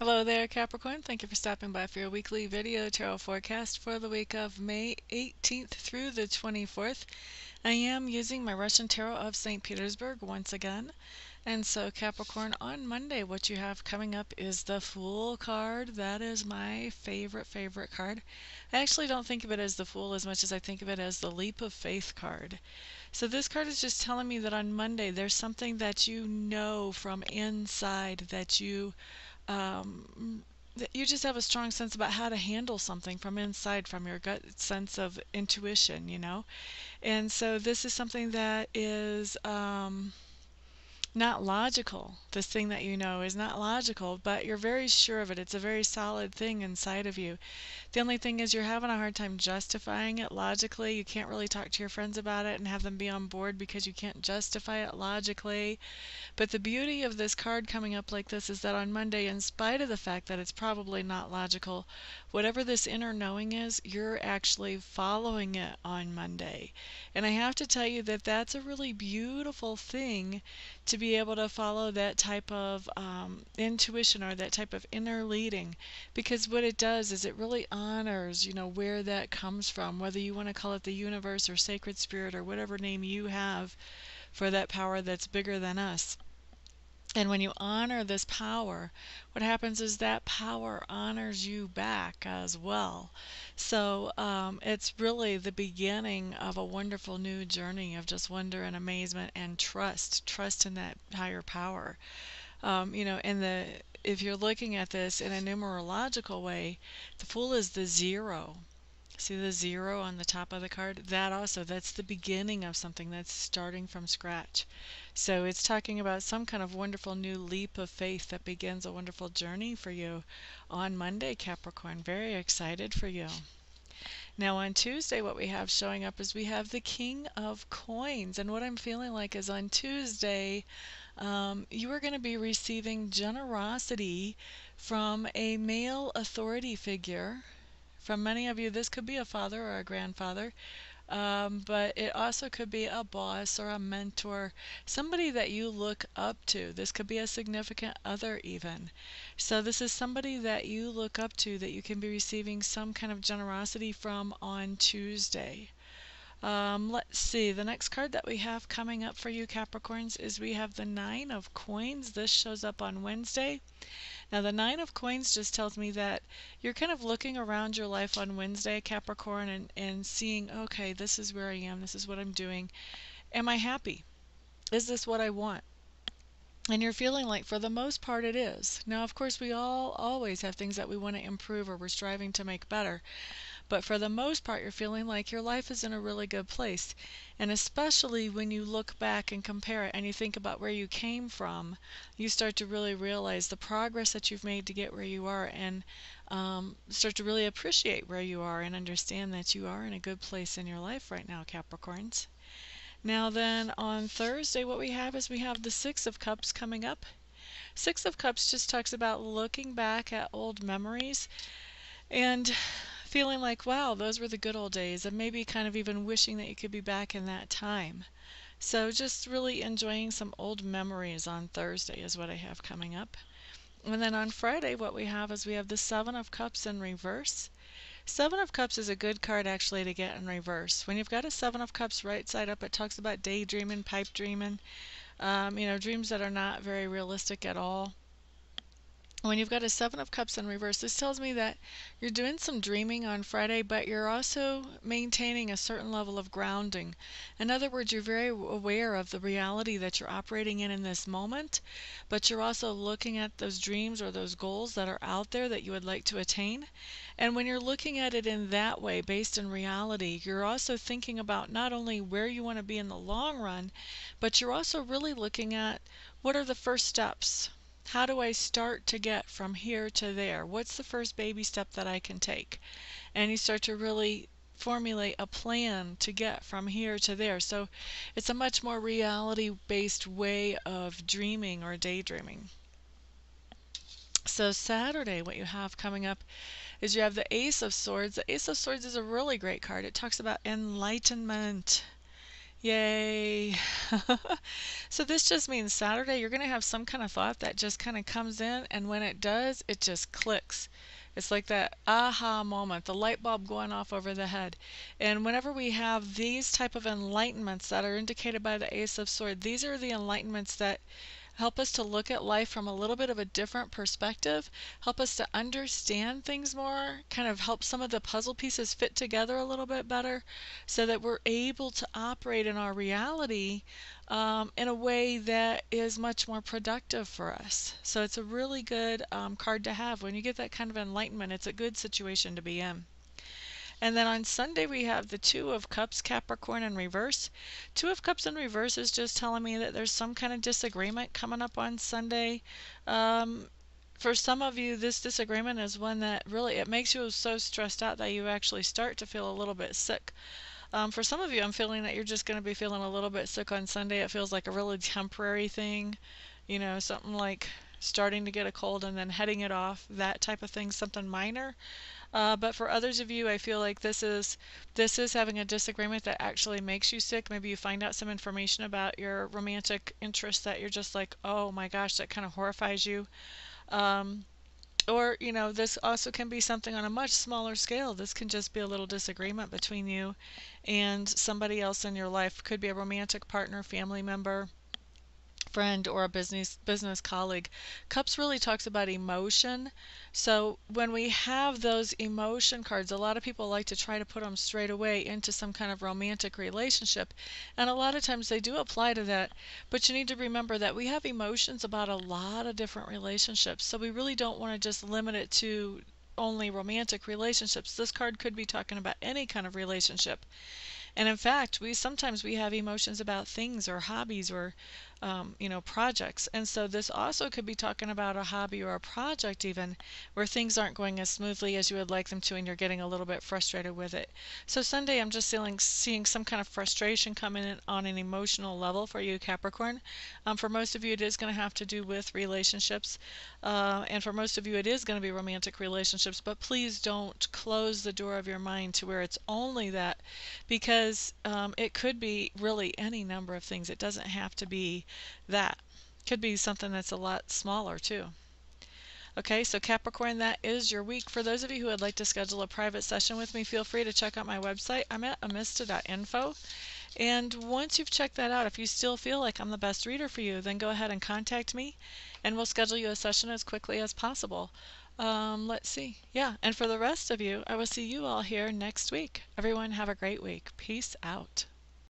Hello there, Capricorn. Thank you for stopping by for your weekly video tarot forecast for the week of May 18th through the 24th. I am using my Russian Tarot of St. Petersburg once again. And so, Capricorn, on Monday, what you have coming up is the Fool card. That is my favorite card. I actually don't think of it as the Fool as much as I think of it as the Leap of Faith card. So this card is just telling me that on Monday there's something that you know from inside that you just have a strong sense about how to handle something from inside, from your gut sense of intuition. And so this is something that is not logical. This thing that you know is not logical, but you're very sure of it. It's a very solid thing inside of you. The only thing is you're having a hard time justifying it logically. You can't really talk to your friends about it and have them be on board because you can't justify it logically. But the beauty of this card coming up like this is that on Monday, in spite of the fact that it's probably not logical, whatever this inner knowing is, you're actually following it on Monday. And I have to tell you that that's a really beautiful thing, to be able to follow that type of intuition or that type of inner leading, because what it does is it really honors, where that comes from, whether you want to call it the universe or sacred spirit or whatever name you have for that power that's bigger than us. And when you honor this power, what happens is that power honors you back as well. So it's really the beginning of a wonderful new journey of just wonder and amazement and trust in that higher power. If you're looking at this in a numerological way, the Fool is the zero. See the zero on the top of the card? That's the beginning of something that's starting from scratch. So it's talking about some kind of wonderful new leap of faith that begins a wonderful journey for you on Monday, Capricorn. Very excited for you. Now on Tuesday, what we have showing up is we have the King of Coins. And what I'm feeling like is on Tuesday, you are going to be receiving generosity from a male authority figure. From many of you, this could be a father or a grandfather, but it also could be a boss or a mentor, somebody that you look up to. This could be a significant other even. So this is somebody that you look up to that you can be receiving some kind of generosity from on Tuesday. Let's see, the next card that we have coming up for you, Capricorns, is we have the Nine of Coins. This shows up on Wednesday. Now the Nine of Coins just tells me that you're kind of looking around your life on Wednesday, Capricorn, and seeing, okay, this is where I am, this is what I'm doing. Am I happy? Is this what I want? And you're feeling like for the most part it is. Now of course we all always have things that we want to improve or we're striving to make better. But for the most part, you're feeling like your life is in a really good place. And especially when you look back and compare it and you think about where you came from, you start to really realize the progress that you've made to get where you are, and start to really appreciate where you are and understand that you are in a good place in your life right now, Capricorns. Now then, on Thursday, what we have is we have the Six of Cups coming up. Six of Cups just talks about looking back at old memories and feeling like, wow, those were the good old days, and maybe kind of even wishing that you could be back in that time. So just really enjoying some old memories on Thursday is what I have coming up. And then on Friday, what we have is we have the Seven of Cups in reverse. Seven of Cups is a good card actually to get in reverse. When you've got a Seven of Cups right side up, it talks about daydreaming, pipe dreaming, dreams that are not very realistic at all. When you've got a Seven of Cups in reverse, this tells me that you're doing some dreaming on Friday, but you're also maintaining a certain level of grounding. In other words, you're very aware of the reality that you're operating in this moment, but you're also looking at those dreams or those goals that are out there that you would like to attain. And when you're looking at it in that way, based in reality, you're also thinking about not only where you want to be in the long run, but you're also really looking at what are the first steps. How do I start to get from here to there? What's the first baby step that I can take? And you start to really formulate a plan to get from here to there. So it's a much more reality-based way of dreaming or daydreaming. So Saturday, what you have coming up is you have the Ace of Swords. The Ace of Swords is a really great card. It talks about enlightenment. Yay. So this just means Saturday you're going to have some kind of thought that just kind of comes in, and when it does, it just clicks. It's like that aha moment, the light bulb going off over the head. And whenever we have these type of enlightenments that are indicated by the Ace of Swords, these are the enlightenments that help us to look at life from a little bit of a different perspective, help us to understand things more, kind of help some of the puzzle pieces fit together a little bit better so that we're able to operate in our reality in a way that is much more productive for us. So it's a really good card to have. When you get that kind of enlightenment, it's a good situation to be in. And then on Sunday we have the Two of Cups, Capricorn in reverse. Two of Cups in reverse is just telling me that there's some kind of disagreement coming up on Sunday. For some of you, this disagreement is one that really, it makes you so stressed out that you actually start to feel a little bit sick. For some of you, I'm feeling that you're just going to be feeling a little bit sick on Sunday. It feels like a really temporary thing, you know, something like starting to get a cold and then heading it off, that type of thing, something minor. But for others of you, I feel like this is having a disagreement that actually makes you sick. Maybe you find out some information about your romantic interest that you're just like, oh my gosh, that kind of horrifies you. Or, you know, this also can be something on a much smaller scale. This can just be a little disagreement between you and somebody else in your life. Could be a romantic partner, family member, friend, or a business colleague. Cups really talks about emotion. So when we have those emotion cards, a lot of people like to try to put them straight away into some kind of romantic relationship, and a lot of times they do apply to that, but you need to remember that we have emotions about a lot of different relationships, so we really don't want to just limit it to only romantic relationships. This card could be talking about any kind of relationship. And in fact, sometimes we have emotions about things or hobbies or you know, projects. And so this also could be talking about a hobby or a project even where things aren't going as smoothly as you would like them to and you're getting a little bit frustrated with it. So Sunday I'm just seeing some kind of frustration coming in on an emotional level for you, Capricorn. For most of you it is going to have to do with relationships, and for most of you it is going to be romantic relationships, but please don't close the door of your mind to where it's only that, because it could be really any number of things. It doesn't have to be that. Could be something that's a lot smaller too. Okay, so Capricorn, that is your week. For those of you who would like to schedule a private session with me, feel free to check out my website. I'm at amista.info. And once you've checked that out, if you still feel like I'm the best reader for you, then go ahead and contact me and we'll schedule you a session as quickly as possible. Let's see. Yeah, and for the rest of you, I will see you all here next week. Everyone have a great week. Peace out.